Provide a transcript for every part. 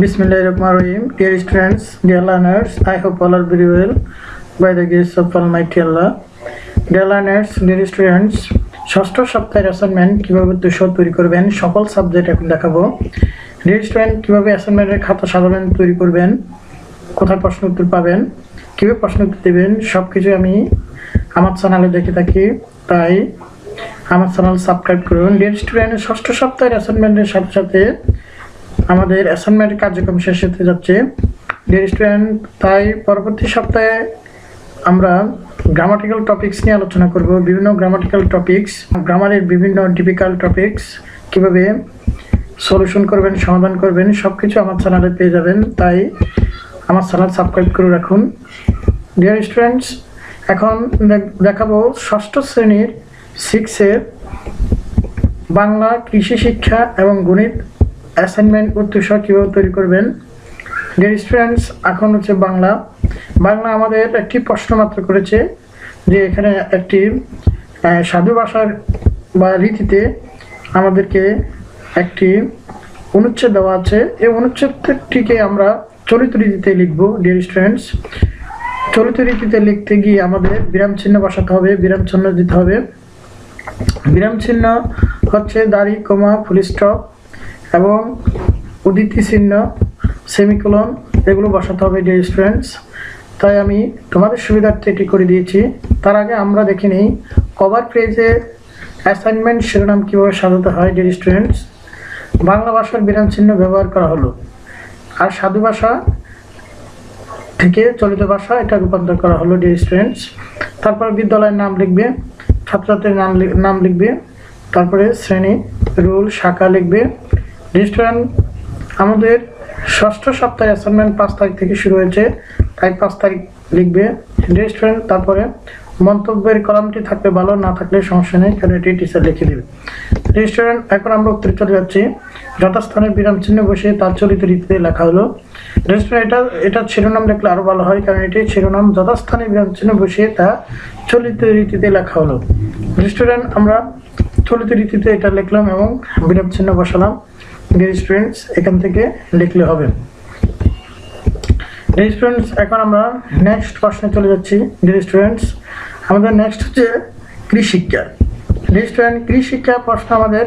Bismillahirrahmanirrahim. Dear students, dear learners, I hope all are very well by the grace of Almighty Allah. Dear learners, dear students, ষষ্ঠ সপ্তাহের assignment কিভাবে 200 তৈরি করবেন সকল subject এখন দেখাবো। ডিয়ার স্টুডেন্ট, কিভাবে অ্যাসাইনমেন্টের খাতা সাজাবেন, তৈরি করবেন, কোথায় প্রশ্ন উত্তর পাবেন, কিভাবে প্রশ্ন উত্তর দেবেন সবকিছু আমি আমার চ্যানেলে দেখে থাকি, তাই আমার চ্যানেল সাবস্ক্রাইব করুন। ডিয়ার স্টুডেন্ট, ষষ্ঠ সপ্তাহের অ্যাসাইনমেন্টের সাথে সাথে আমাদের অ্যাসাইনমেন্ট কার্যক্রম শেষ হতে যাচ্ছে। ডিয়ার স্টুডেন্ট, তাই পরবর্তী সপ্তাহে আমরা গ্রামাটিক্যাল টপিকস নিয়ে আলোচনা করব। বিভিন্ন গ্রামাটিক্যাল টপিকস, গ্রামারের বিভিন্ন ডিফিকাল্ট টপিকস কিভাবে সলিউশন করবেন, সমাধান করবেন সবকিছু আমার চ্যানেলে পেয়ে যাবেন, তাই আমার চ্যানেল সাবস্ক্রাইব করে রাখুন। ডিয়ার স্টুডেন্টস, এখন দেখাবো ষষ্ঠ শ্রেণীর 6-এর বাংলা, কৃষি শিক্ষা এবং গণিত অ্যাসাইনমেন্ট উত্তরসহ কীভাবে তৈরি করবেন। ডিয়ার স্টুডেন্টস, এখন হচ্ছে বাংলা আমাদের একটি প্রশ্ন মাত্র করেছে যে এখানে একটি সাধু ভাষার বা রীতিতে আমাদেরকে একটি অনুচ্ছেদ দেওয়া আছে। এই অনুচ্ছেদটিকে আমরা চলিত রীতিতে লিখব। ডিয়ার স্টুডেন্টস, চলিত রীতিতে লিখতে গিয়ে আমাদের বিরাম চিহ্ন বসাতে হবে, বিরাম চিহ্ন দিতে হবে। বিরাম চিহ্ন হচ্ছে দাড়ি, কমা, ফুল স্টপ এবং উদ্ধৃতি চিহ্ন, সেমিকোলন, এগুলো বসাতে হবে। ডিয়ার স্টুডেন্টস, তাই আমি তোমাদের সুবিধার্থে এটি করে দিয়েছি। তার আগে আমরা দেখে নিই কভার পেজে অ্যাসাইনমেন্ট শিরোনাম কীভাবে সাজাতে হয়। ডিয়ার স্টুডেন্টস, বাংলা ভাষার বিরাম চিহ্ন ব্যবহার করা হলো, আর সাধু ভাষা থেকে চলিত ভাষা এটা রূপান্তর করা হলো। ডিয়ার স্টুডেন্টস, তারপর বিদ্যালয়ের নাম লিখবে, ছাত্রছাত্রীর নাম লিখবে, তারপরে শ্রেণী, রুল, শাখা লিখবে। ডিয়ার স্টুডেন্ট, আমাদের ষষ্ঠ সপ্তাহের অ্যাসাইনমেন্ট 5 তারিখ থেকে শুরু হয়েছে, তাই 5 তারিখ লিখবে। ডিয়ার স্টুডেন্ট, তারপরে মন্তব্যের কলামটি থাকলে ভালো, না থাকলে সমস্যা নেই, কারণ এটি টিচার লিখে দেবে। ডিয়ার স্টুডেন্ট, এখন আমরা উত্তরে চলে যাচ্ছি। যথাস্থানে বিরাম চিহ্ন বসে তার চলিত রীতিতে লেখা হলো। ডিয়ার স্টুডেন্ট, এটা শিরোনাম লিখলে আরও ভালো হয়, কারণ এটি শিরোনাম, যথাস্থানে বিরাম চিহ্ন বসিয়ে তা চলিত রীতিতে লেখা হলো। ডিয়ার স্টুডেন্ট, আমরা চলিত রীতিতে এটা লিখলাম এবং বিরাম চিহ্ন বসালাম। ডিয়ার স্টুডেন্টস, এখান থেকে লিখলে হবে। ডিয়ার স্টুডেন্টস, এখন আমরা নেক্সট প্রশ্নে চলে যাচ্ছি। ডিয়ার স্টুডেন্টস, আমাদের নেক্সট হচ্ছে কৃষিশিক্ষা। ডিয়ার স্টুডেন্ট, কৃষিশিক্ষা প্রশ্ন আমাদের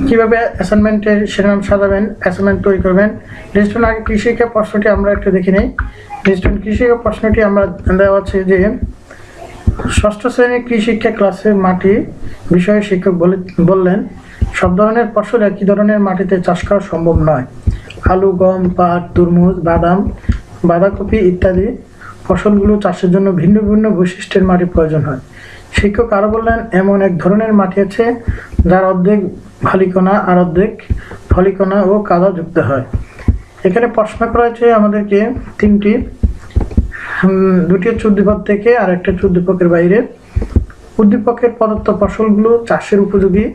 কিভাবে অ্যাসাইনমেন্টের শিরোনাম সাজাবেন, অ্যাসাইনমেন্ট তৈরি করবেন। ডিয়ার স্টুডেন্ট, আগে কৃষিশিক্ষা প্রশ্নটি আমরা একটু দেখে নিই। ডিয়ার স্টুডেন্ট, কৃষিশিক্ষা প্রশ্নটি আমরা দেওয়া আছে যে ষষ্ঠ শ্রেণীর কৃষিশিক্ষা ক্লাসে মাটি বিষয়ে শিক্ষক বললেন সব ধরনের ফসল একই ধরনের মাটিতে চাষ করা সম্ভব নয়। আলু, গম, পাট, তরমুজ, বাদাম, বাঁধাকপি ইত্যাদি ফসলগুলো চাষের জন্য ভিন্ন ভিন্ন বৈশিষ্ট্যের মাটি প্রয়োজন হয়। শিক্ষক আরও বললেন এমন এক ধরনের মাটি আছে যার অর্ধেক বালিকণা আর অর্ধেক ফলিকণা ও কাদা যুক্ত হয়। এখানে প্রশ্ন করা হয়েছে আমাদেরকে দুটি হচ্ছে উদ্দীপক থেকে আর একটা হচ্ছে উদ্দীপকের বাইরে। উদ্দীপকের প্রদত্ত ফসলগুলো চাষের উপযোগী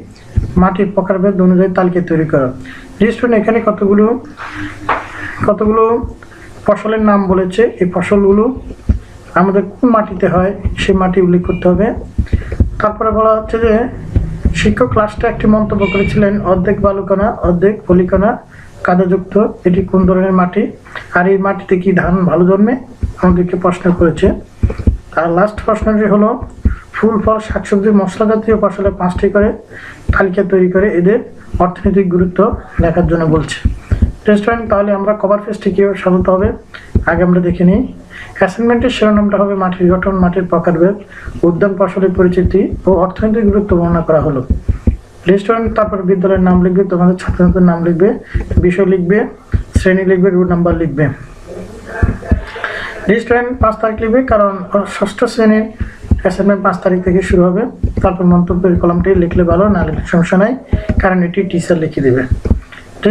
মাটির প্রকারভেদ অনুযায়ী তালিকা তৈরি করা। স্টুডেন্ট, এখানে কতগুলো ফসলের নাম বলেছে, এই ফসলগুলো আমাদের কোন মাটিতে হয় সেই মাটি উল্লেখ করতে হবে। তারপরে বলা হচ্ছে যে শিক্ষক ক্লাসটা একটি মন্তব্য করেছিলেন অর্ধেক বালুকণা অর্ধেক পলিকণা কাদাযুক্ত, এটি কোন ধরনের মাটি, আর এই মাটিতে কি ধান ভালো জন্মে, আমাদেরকে প্রশ্ন করেছে। আর লাস্ট প্রশ্নটি হলো ফুল, ফল, শাকসবজি, মশলা জাতীয় ফসলের 5টি করে তালিকা তৈরি করে এদের অর্থনৈতিক গুরুত্ব লেখার জন্য বলছে। রেস্টুরেন্ট, তাহলে আমরা কভার পেজটি কীভাবে সাজাতে হবে আগে আমরা দেখে নিই। অ্যাসাইনমেন্টের শিরোনামটা হবে মাটির গঠন, মাটির প্রকারভেদ, উদ্যান ফসলের পরিচিতি ও অর্থনৈতিক গুরুত্ব বর্ণনা করা হলো। রেস্টুরেন্ট, তারপর বিদ্যালয়ের নাম লিখবে, তোমাদের ছাত্রছাত্রীর নাম লিখবে, বিষয় লিখবে, শ্রেণী লিখবে, রুল নাম্বার লিখবে। রেস্টুরেন্ট 5 তারিখ লিখবে, কারণ ষষ্ঠ শ্রেণীর অ্যাসাইনমেন্ট 5 তারিখ থেকে শুরু হবে। তারপর মন্তব্যের কলামটি লিখলে ভালো, না লিখলে সমস্যা নাই, কারণ এটি টিচার লিখে দেবে।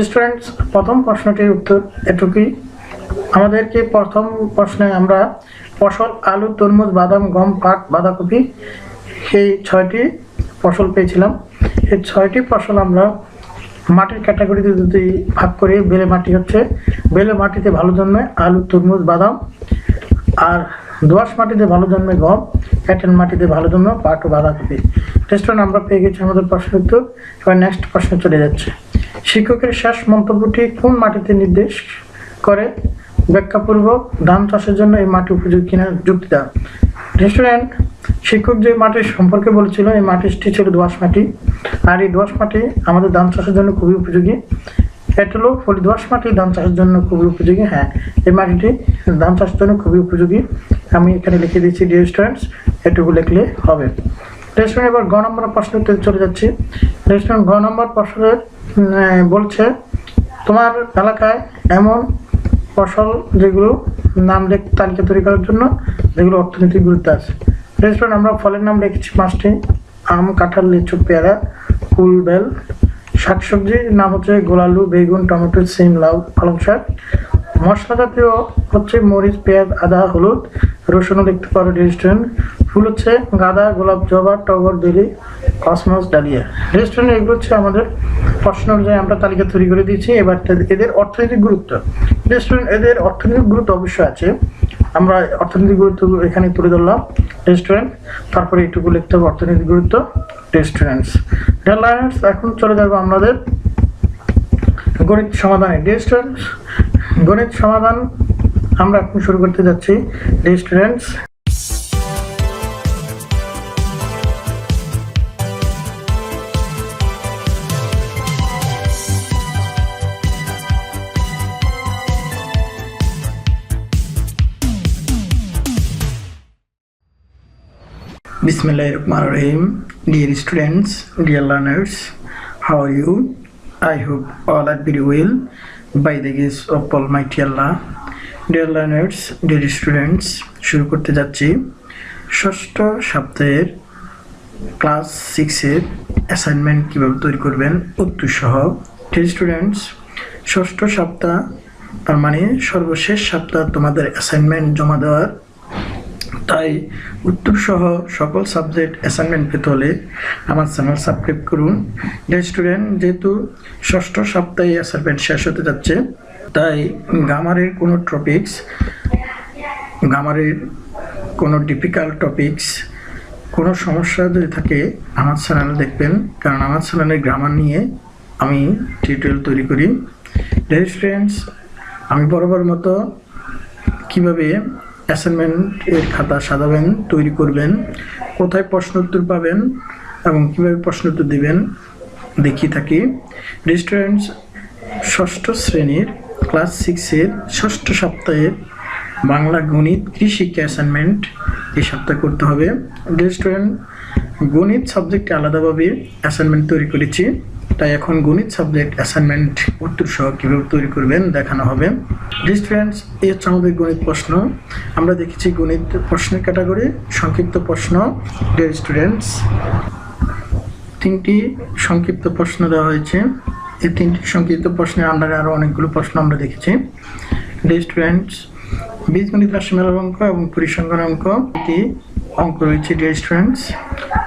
স্টুডেন্টস, প্রথম প্রশ্নটির উত্তর এটুকুই। আমাদেরকে প্রথম প্রশ্নে আমরা ফসল আলু, তরমুজ, বাদাম, গম, পাট, বাঁধাকপি এই 6টি ফসল পেয়েছিলাম। এই 6টি ফসল আমরা মাটির ক্যাটাগরিতে যদি ভাগ করি, বেলে মাটি হচ্ছে, বেলে মাটিতে ভালো জন্মে আলু, তরমুজ, বাদাম, আর দোআঁশ মাটিতে ভালো জন্মে গম, এঁটেল মাটিতে ভালো জন্মে পাট ও বাঁধাকপি। স্টুডেন্ট, আমরা পেয়ে গেছি আমাদের প্রশ্ন উত্তর। এবার নেক্সট প্রশ্নে চলে যাচ্ছে। শিক্ষকের শেষ মন্তব্যটি কোন মাটিতে নির্দেশ করে ব্যাখ্যাপূর্বক ধান চাষের জন্য এই মাটি উপযোগী কিনা যুক্তি দাও। স্টুডেন্ট, শিক্ষক যে মাটির সম্পর্কে বলেছিল এই মাটিটি ছিল দোআঁশ মাটি, আর এই দোআঁশ মাটি আমাদের ধান চাষের জন্য খুবই উপযোগী। এটা হলো ফলি দোআঁশ মাটি ধান চাষের জন্য খুবই উপযোগী। হ্যাঁ, এই মাটিটি ধান চাষের জন্য খুবই উপযোগী। আমি এখানে লিখে দিচ্ছি ডিয়ার স্টুডেন্টস, এটুকু লিখলে হবে। স্টুডেন্ট, এবার গ নম্বর প্রশ্নতে চলে যাচ্ছি। স্টুডেন্ট, গ নম্বর প্রশ্নের বলছে তোমার এলাকায় এমন ফসল যেগুলো নাম তালিকা তৈরি করার জন্য যেগুলো অর্থনৈতিক গুরুত্ব আছে। স্টুডেন্ট, আমরা ফলের নাম রেখেছি 5টি: আম, কাঁঠাল, লিচু, পেয়ারা, কুল, বেল। শাকসবজির নাম হচ্ছে গোলালু, বেগুন, টমেটো, সিম, লাউ, পালং শাক। মশলা জাতীয় হচ্ছে মরিচ, পেঁয়াজ, আদা, হলুদ, রসুনও দেখতে পারো রেস্টুরেন্ট। ফুল হচ্ছে গাঁদা, গোলাপ, জবা, টগর, বেলি, কসমস, ডালিয়া। রেস্টুরেন্ট এগুলো হচ্ছে আমাদের প্রশ্ন অনুযায়ী আমরা তালিকা তৈরি করে দিয়েছি। এবার এদের অর্থনৈতিক গুরুত্ব। রেস্টুরেন্ট এদের অর্থনৈতিক গুরুত্ব অবশ্যই আছে, আমরা অর্থনৈতিক গুরুত্ব এখানে তুলে ধরলাম। রেস্টুরেন্ট, তারপরে এইটুকু লিখতে হবে অর্থনৈতিক গুরুত্ব রেস্টুরেন্টস। এখন চলে যাবো আমাদের গণিত সমাধানে। রেস্টুরেন্টস, গণিত সমাধান আমরা এখন শুরু করতে যাচ্ছি। Restaurants, Bismillahirrahmanirrahim. Dear students, dear learners, how are you? I hope all are very well by the grace of Almighty Allah. Dear learners, dear students, শুরু করতে যাচ্ছি ষষ্ঠ সপ্তাহের ক্লাস 6-এর অ্যাসাইনমেন্ট কিভাবে তৈরি করবেন উত্তর সহ। ডিয়ার স্টুডেন্টস, ষষ্ঠ সপ্তাহ তার মানে সর্বশেষ সপ্তাহ তোমাদের অ্যাসাইনমেন্ট জমা দেওয়ার, তাই উত্তর সহ সকল সাবজেক্ট অ্যাসাইনমেন্ট পেতে হলে আমার চ্যানেল সাবস্ক্রাইব করুন। ডিয়ার স্টুডেন্ট, যেহেতু ষষ্ঠ সপ্তাহে অ্যাসাইনমেন্ট শেষ হতে যাচ্ছে, তাই গ্রামারের কোনো টপিকস, গ্রামারের কোনো ডিফিকাল্ট টপিকস, কোনো সমস্যা যদি থাকে আমার চ্যানেল দেখবেন, কারণ আমার চ্যানেলে গ্রামার নিয়ে আমি টিউটোরিয়াল তৈরি করি। ডিয়ার স্টুডেন্টস, আমি বরাবর মতো কীভাবে অ্যাসাইনমেন্টের খাতা সাজাবেন, তৈরি করবেন, কোথায় প্রশ্ন উত্তর পাবেন এবং কীভাবে প্রশ্ন উত্তর দেবেন দেখিয়ে থাকি। স্টুডেন্টস, ষষ্ঠ শ্রেণীর ক্লাস 6-এর ষষ্ঠ সপ্তাহের বাংলা, গণিত, কৃষিকে অ্যাসাইনমেন্ট এই সপ্তাহে করতে হবে। স্টুডেন্ট, গণিত সাবজেক্টে আলাদাভাবে অ্যাসাইনমেন্ট তৈরি করেছি, তাই এখন গণিত সাবজেক্ট অ্যাসাইনমেন্ট উত্তর সহ কীভাবে তৈরি করবেন দেখানো হবে। স্টুডেন্টস, এই হচ্ছে আমাদের গণিত প্রশ্ন। আমরা দেখেছি গণিত প্রশ্নের ক্যাটাগরি সংক্ষিপ্ত প্রশ্ন। ডিয়ার স্টুডেন্টস, 3টি সংক্ষিপ্ত প্রশ্ন দেওয়া হয়েছে। এই 3টি সংক্ষিপ্ত প্রশ্নের আন্ডারে আরও অনেকগুলো প্রশ্ন আমরা দেখেছি। ডিয়ার স্টুডেন্টস, বীজগণিত, রাশিমালার অঙ্ক এবং পরিসংখ্যান অঙ্ক, এটি অঙ্ক রয়েছে। ডিয়ার স্টুডেন্টস,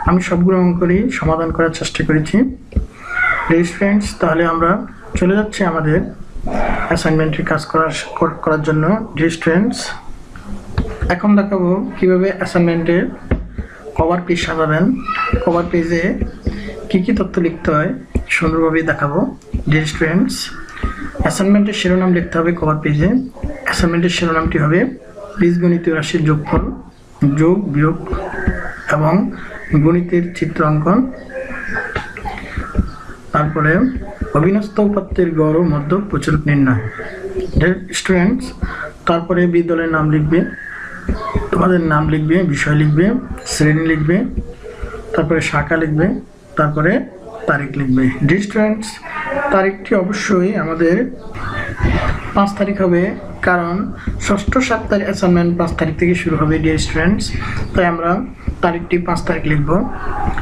আমি সবগুলো অঙ্করই সমাধান করার চেষ্টা করেছি। ডিয়ার স্টুডেন্টস, তাহলে আমরা চলে যাচ্ছি আমাদের অ্যাসাইনমেন্টের কাজ করার জন্য। ডিয়ার স্টুডেন্টস, এখন দেখাবো কিভাবে অ্যাসাইনমেন্টের কভার পেজ সাজাবেন, কভার পেজে কী কী তথ্য লিখতে হয় সুন্দরভাবে দেখাবো। ডিয়ার স্টুডেন্টস, অ্যাসাইনমেন্টের শিরোনাম লিখতে হবে কভার পেজে। অ্যাসাইনমেন্টের শিরোনামটি হবে বীজগণিতীয় রাশির যোগফল, যোগ, বিয়োগ এবং গণিতের চিত্র অঙ্কন। তারপরে অবিন্যস্ত উপাত্তের গড় ও মধ্য প্রচুরক নির্ণয়। স্টুডেন্টস, তারপরে বিদ্যালয়ের নাম লিখবে, তোমাদের নাম লিখবে, বিষয় লিখবে, শ্রেণী লিখবে, তারপরে শাখা লিখবে, তারপরে তারিখ লিখবে। ডিয়ার স্টুডেন্টস, তারিখটি অবশ্যই আমাদের 5 তারিখ হবে, কারণ ষষ্ঠ সপ্তাহের অ্যাসাইনমেন্ট 5 তারিখ থেকে শুরু হবে। ডিয়ার স্টুডেন্টস, তাই আমরা তারিখটি 5 তারিখ লিখব।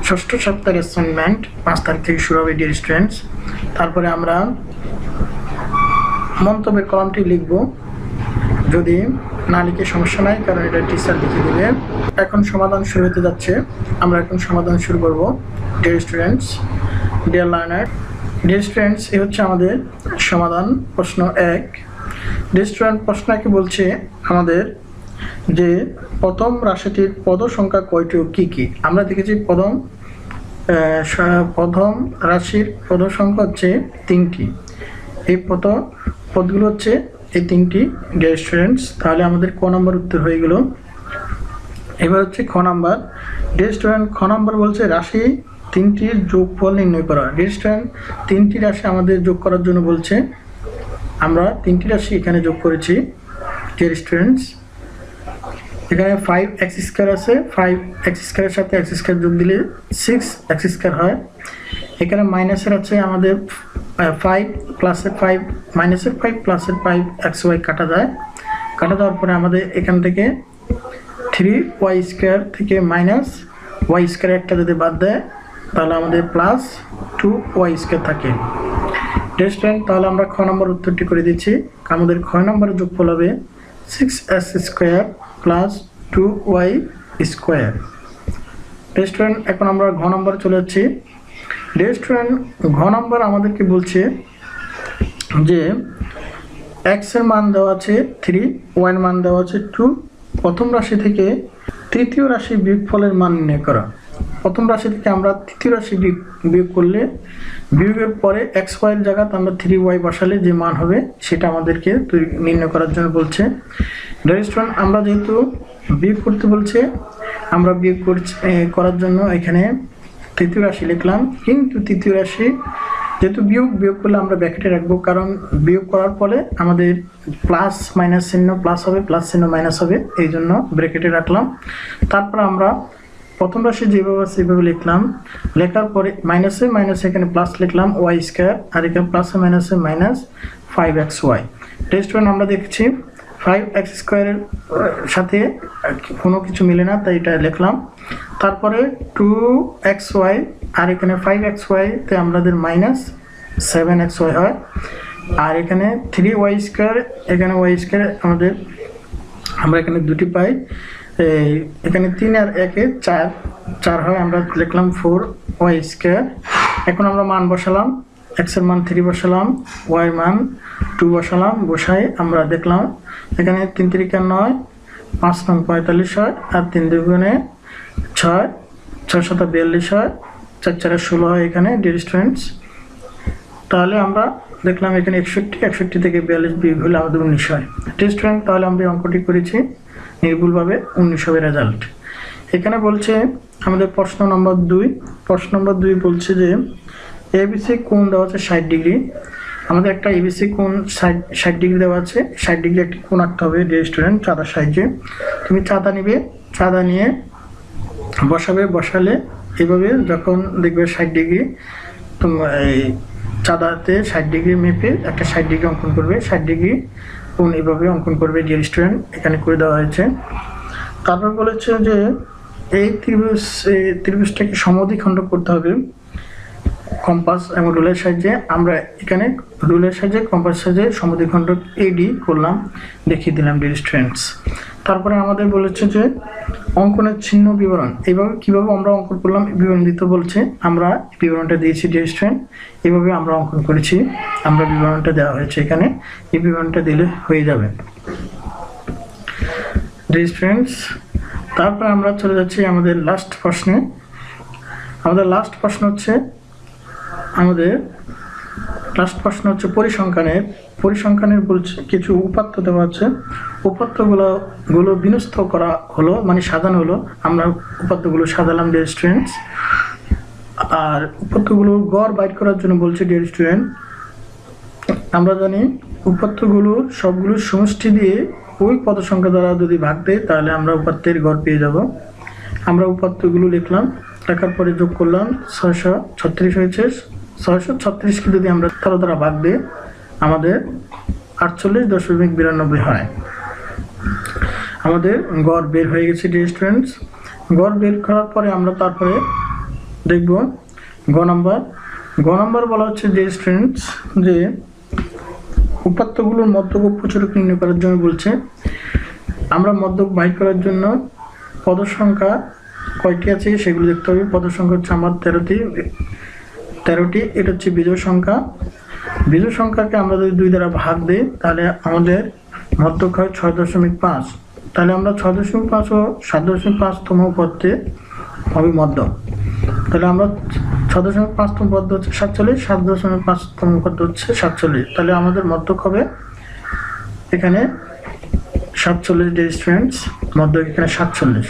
ষষ্ঠ সপ্তাহের অ্যাসাইনমেন্ট 5 তারিখ থেকে শুরু হবে। ডিয়ার স্টুডেন্টস, তারপরে আমরা মন্তব্যের কলামটি লিখব, যদি না লিখে সমস্যা নাই, কারণ এটা টিচার লিখে দেবে। এখন সমাধান শুরু হতে যাচ্ছে, আমরা এখন সমাধান শুরু করব। Dear students, deer learner, dear students, এই হচ্ছে আমাদের সমাধান। প্রশ্ন 1। ডিয়ার স্টুডেন্ট, প্রশ্ন 1 বলছে আমাদের যে প্রথম রাশিটির পদ সংখ্যা কয়টি ও কী কী। আমরা দেখেছি প্রথম রাশির পদ সংখ্যা হচ্ছে 3টি। এই পদগুলো হচ্ছে এই তিনটি ডিয়ার স্টুডেন্টস। তাহলে আমাদের ক নম্বর উত্তর হয়ে গেল। এবার হচ্ছে খ নাম্বার। ডিয়ার স্টুডেন্ট, খ নাম্বার বলছে রাশি তিনটির যোগফল নির্ণয় করা। ডিয়ার স্টুডেন্ট, তিনটি রাশি আমাদের যোগ করার জন্য বলছে। আমরা তিনটি রাশি এখানে যোগ করেছি ডিয়ার স্টুডেন্টস। এখানে 5x² আছে, 5x² সাথে x² যোগ দিলে 6x² হয়। এখানে মাইনাসের আছে আমাদের 5 প্লাসের 5 মাইনাসের 5 প্লাসের 5xy কাটা যায়। কাটা যাওয়ার পরে আমাদের এখান থেকে 3y² থেকে -y² একটা যদি বাদ দেয় তাহলে আমাদের প্লাস 2y² থাকে। স্টুডেন্ট, তাহলে আমরা খ নম্বর উত্তরটি করে দিচ্ছি। আমাদের খ নম্বরের যোগফল হবে 6x² প্লাস 2y²। স্টুডেন্ট, এখন আমরা ঘ নম্বর চলে যাচ্ছি। স্টুডেন্ট, ঘ নম্বর আমাদেরকে বলছে যে x এর মান দেওয়া আছে 3, y এর মান দেওয়া আছে 2। প্রথম রাশি থেকে তৃতীয় রাশি বিয়োগফলের মান নির্ণয় করা। প্রথম রাশি থেকে আমরা তৃতীয় রাশি বিয়োগ করলে বিয়োগের পরে xy এর জায়গাতে আমরা 3y বসালে যে মান হবে সেটা আমাদেরকে নির্ণয় করার জন্য বলছে। স্টুডেন্ট, আমরা যেহেতু বিয়োগ করতে বলছে, আমরা বিয়োগ করার জন্য এখানে তৃতীয় রাশি লিখলাম। কিন্তু তৃতীয় রাশি যেহেতু বিয়োগ করলে আমরা ব্র্যাকেটে রাখবো, কারণ বিয়োগ করার ফলে আমাদের প্লাস মাইনাস চিহ্ন প্লাস হবে, প্লাস চিহ্ন মাইনাস হবে, এই জন্য ব্র্যাকেটে রাখলাম। তারপর আমরা প্রথম রাশি যেভাবে সেভাবে লিখলাম। লেখার পরে মাইনাসে এখানে প্লাস লিখলাম y², আর এখানে প্লাসে মাইনাসে -5xy। স্টুডেন্ট, আমরা দেখছি 5x² এর সাথে কোনো কিছু মিলে না, তাই এটা লিখলাম। তারপরে 2xy আর এখানে 5xy তে আমাদের -7xy হয়। আর এখানে 3y², এখানে y² আমরা এখানে দুটি পাই। এখানে 3 আর 1 এ 4 হয়, আমরা লিখলাম 4y²। এখন আমরা মান বসালাম, x এর মান 3 বসালাম, y এর মান 2 বসালাম। বসাই আমরা দেখলাম এখানে 3 × 3 = 9, 5 × 9 = 45 হয়, আর 3 × 2 = 6, 6 × 7 = 42 হয়, 4 × 4 = 16 হয় এখানে ডিয়ার স্টুডেন্টস। তাহলে আমরা দেখলাম এখানে 61 থেকে 42 বিয়োগ হলে আমাদের 19 হয়। ডিয়ার স্টুডেন্ট, তাহলে আমরা অঙ্কটি করেছি নির্ভুলভাবে, 19 হবে রেজাল্ট। এখানে বলছে আমাদের প্রশ্ন নম্বর 2। প্রশ্ন নম্বর 2 বলছে যে এবিসি কোণ দেওয়া আছে 60 ডিগ্রি। আমাদের একটা এবিসি কোণ 60 ডিগ্রি দেওয়া আছে। 60 ডিগ্রি একটি কোণ আঁকতে হবে ডিয়ার স্টুডেন্ট চাঁদার সাহায্যে। তুমি চাঁদা নিবে, চাঁদা নিয়ে বসালে এভাবে যখন দেখবে 60 ডিগ্রি, তোমার এই চাঁদাতে 60 ডিগ্রি মেপে একটা 60 ডিগ্রি অঙ্কন করবে। 60 ডিগ্রি কোণ এভাবে অঙ্কন করবে ডিয়ার স্টুডেন্ট, এখানে করে দেওয়া হয়েছে। তারপর বলেছে যে এই ত্রিভুজটাকে সমদ্বিখণ্ড করতে হবে কম্পাস এবং রুলের সাহায্যে। আমরা এখানে রুলের সাহায্যে কম্পাস সাহায্যে সমদ্বিখণ্ড এডি করলাম, দেখিয়ে দিলাম ডিয়ার স্টুডেন্টস। তারপরে আমাদের বলেছে যে অঙ্কনের চিহ্ন বিবরণ, এইভাবে কিভাবে আমরা অঙ্কন করলাম বিবরণ দিতে বলছে। আমরা বিবরণটা দিয়েছি ডিয়ার স্টুডেন্ট, এইভাবে আমরা অঙ্কন করেছি, আমরা বিবরণটা দেওয়া হয়েছে এখানে, এই বিবরণটা দিলে হয়ে যাবে ডিয়ার স্টুডেন্টস। তারপর আমরা চলে যাচ্ছি আমাদের লাস্ট প্রশ্নে। আমাদের লাস্ট প্রশ্ন হচ্ছে পরিসংখ্যানের বলছে কিছু উপাত্ত দেওয়া আছে। উপাত্তগুলো বিন্যস্ত করা হলো, মানে সাজানো হলো। আমরা উপাত্তগুলো সাজালাম ডিয়ার স্টুডেন্টস। আর উপাত্তগুলো গড় বাইর করার জন্য বলছে ডিয়ার স্টুডেন্ট। আমরা জানি উপাত্তগুলো সবগুলো সমষ্টি দিয়ে ওই পদ সংখ্যা দ্বারা যদি ভাগ দেয় তাহলে আমরা উপাত্তের গড় পেয়ে যাব। আমরা উপাত্তগুলো লিখলাম, লেখার পরে যোগ করলাম, 636 হয়েছে। 636কে যদি আমরা 13 দ্বারা ভাগ দিই আমাদের 48.92 হয়। আমাদের গড় বের হয়ে গেছে ডিয়ার স্টুডেন্টস। গড় বের করার পরে আমরা তারপরে দেখব গ নম্বর বলা হচ্ছে ডিয়ার স্টুডেন্টস যে উপাত্তগুলোর মধ্যক ও প্রচুরক নির্ণয় করার জন্য বলছে। আমরা মধ্যক বাইর করার জন্য পদ সংখ্যা কয়টি আছে সেগুলো দেখতে হবে। পদ সংখ্যা হচ্ছে আমার 13টি। এটা হচ্ছে বিজোড় সংখ্যা। বিজোড় সংখ্যাকে আমরা যদি 2 দ্বারা ভাগ দিই তাহলে আমাদের মধ্যক হয় 6.5। তাহলে আমরা 6.5 ও 7.5তম পদে হবে মধ্যক। তাহলে আমরা 6.5তম পদ হচ্ছে 47, 7.5তম পদ হচ্ছে 47। তাহলে আমাদের মধ্যক হবে এখানে 47 রেস্টুরেন্টস, মধ্যক এখানে 47।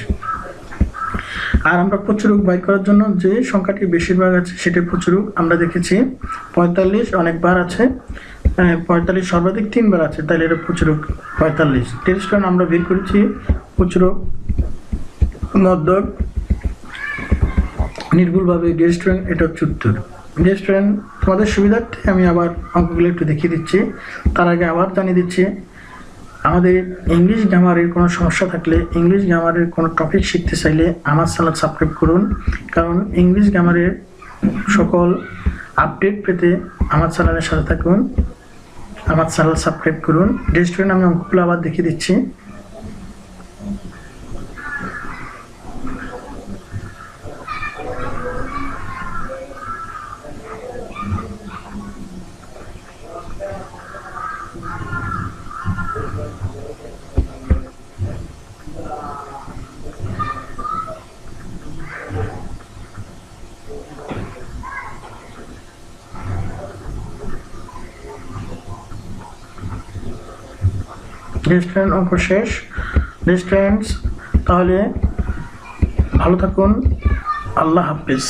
আর আমরা প্রচুরক বাই করার জন্য যে সংখ্যাটি বেশিরভাগ আছে সেটি প্রচুরক আমরা দেখেছি 45 অনেকবার আছে, 45 সর্বাধিক 3বার আছে, তাহলে এটা প্রচুরক 45। রেস্টুরেন্ট আমরা বের করেছি প্রচুরক, মধ্যক, নির্ভুলভাবে রেস্টুরেন্ট, এটা হচ্ছে উত্তর। রেস্টুরেন্ট তোমাদের সুবিধার্থে আমি আবার অঙ্কগুলো একটু দেখিয়ে দিচ্ছি। তার আগে আবার জানিয়ে দিচ্ছি, আমাদের ইংলিশ গ্রামারের কোনো সমস্যা থাকলে, ইংলিশ গ্রামারের কোনো টপিক শিখতে চাইলে আমার চ্যানেল সাবস্ক্রাইব করুন, কারণ ইংলিশ গ্রামারের সকল আপডেট পেতে আমার চ্যানেলের সাথে থাকুন। আমার চ্যানেল সাবস্ক্রাইব করুন। রেস্টুরেন্ট আমি অঙ্কগুলো আবার দেখিয়ে দিচ্ছি। রেস্টুরেন্ট অঙ্ক শেষ। রেস্টুরেন্টস তাহলে ভালো থাকুন, আল্লাহ হাফিজ।